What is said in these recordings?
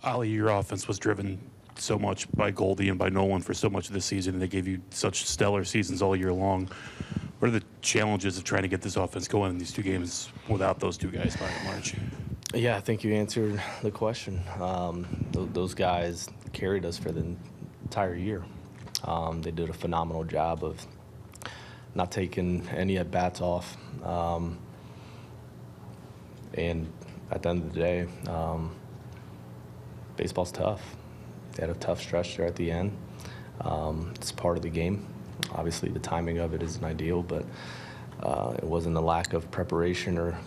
Oli, your offense was driven so much by Goldie and by Nolan for so much of the season, and they gave you such stellar seasons all year long. What are the challenges of trying to get this offense going in these two games without those two guys by and large? Yeah, I think you answered the question. Those guys carried us for the entire year. They did a phenomenal job of not taking any at-bats off. And at the end of the day, baseball's tough. They had a tough stretch there at the end. It's part of the game. Obviously, the timing of it isn't ideal, but it wasn't a lack of preparation or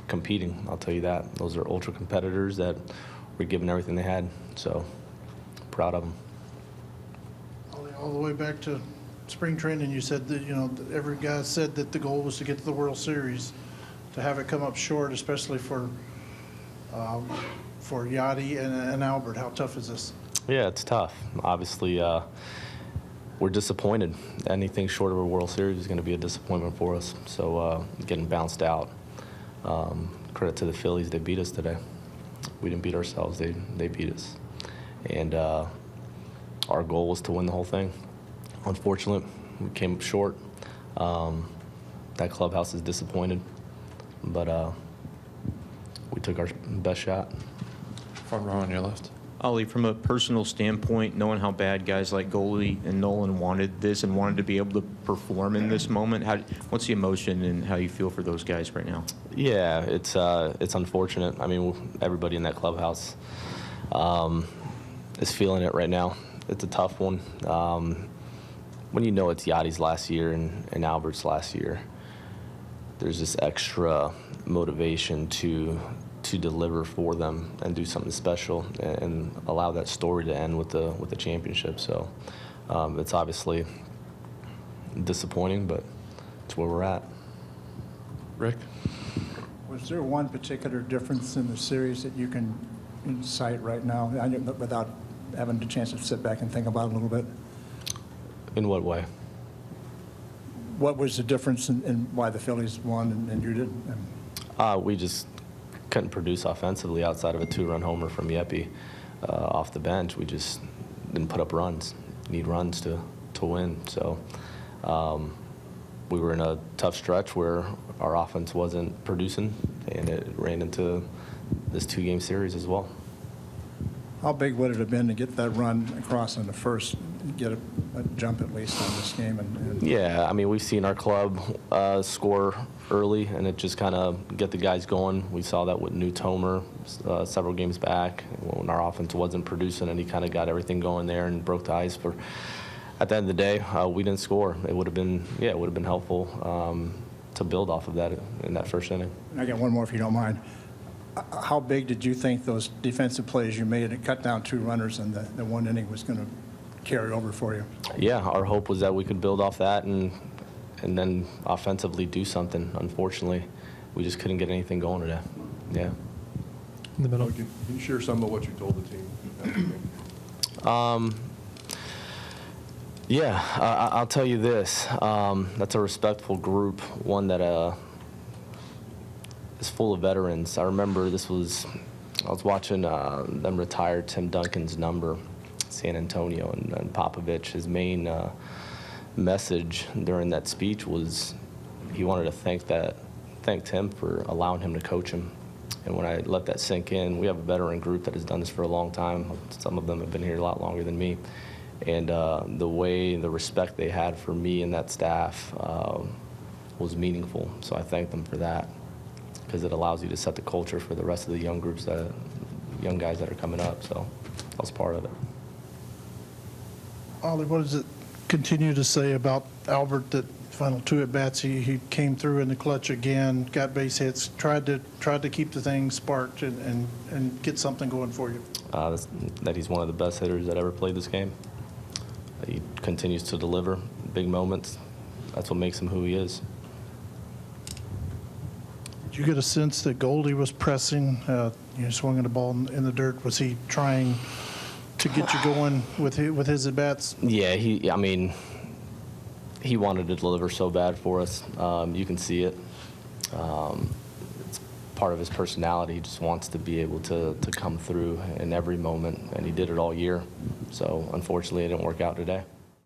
competing, I'll tell you that. Those are ultra competitors that were giving everything they had, so proud of them. All the way back to spring training, you said that, every guy said that the goal was to get to the World Series. To have it come up short, especially for Yachty and Albert, how tough is this? Yeah, it's tough. Obviously, we're disappointed. Anything short of a World Series is going to be a disappointment for us. So getting bounced out. Credit to the Phillies, they beat us today. We didn't beat ourselves, they beat us. And our goal was to win the whole thing. Unfortunately, we came up short. That clubhouse is disappointed, but we took our best shot. Front row on your left. Oli, from a personal standpoint, knowing how bad guys like Goldie and Nolan wanted this and wanted to be able to perform in this moment, what's the emotion and how you feel for those guys right now? Yeah, it's unfortunate. I mean, everybody in that clubhouse is feeling it right now. It's a tough one. When you know it's Yachty's last year and Albert's last year, there's this extra motivation to deliver for them and do something special and allow that story to end with the championship. So it's obviously disappointing, but it's where we're at. Rick? Was there one particular difference in the series that you can cite right now, without having the chance to sit back and think about it a little bit? In what way? What was the difference in why the Phillies won and you didn't? We just couldn't produce offensively outside of a 2-run homer from Yepi off the bench. We just didn't put up runs. Need runs to win. So we were in a tough stretch where our offense wasn't producing, and it ran into this 2-game series as well. How big would it have been to get that run across in the first, get a jump at least on this game? Yeah, I mean, we've seen our club score early, and it just kind of get the guys going. We saw that with New Tomer several games back when our offense wasn't producing, and he kind of got everything going there and broke the ice. For at the end of the day, we didn't score. It would have been helpful to build off of that in that first inning. I got one more if you don't mind. How big did you think those defensive plays you made to cut down 2 runners and the one inning was going to carry over for you? Yeah, our hope was that we could build off that and then offensively do something. Unfortunately, we just couldn't get anything going today. Yeah. In the middle. Can you share some of what you told the team after the game? Yeah, I'll tell you this. That's a respectful group, one that is full of veterans. I remember I was watching them retire Tim Duncan's number, San Antonio, and Popovich. His main message during that speech was he wanted to thank Tim for allowing him to coach him. And when I let that sink in, we have a veteran group that has done this for a long time. Some of them have been here a lot longer than me. And the respect they had for me and that staff was meaningful. So I thank them for that, because it allows you to set the culture for the rest of the young guys that are coming up. So I was part of it. Oli, what does it continue to say about Albert, that final 2 at-bats, he came through in the clutch again, got base hits, tried to keep the thing sparked and get something going for you? That he's one of the best hitters that ever played this game. He continues to deliver big moments. That's what makes him who he is. Did you get a sense that Goldie was pressing, swinging the ball in the dirt? Was he trying to get you going with his at-bats? Yeah, he wanted to deliver so bad for us. You can see it. It's part of his personality. He just wants to be able to come through in every moment, and he did it all year. So unfortunately, it didn't work out today.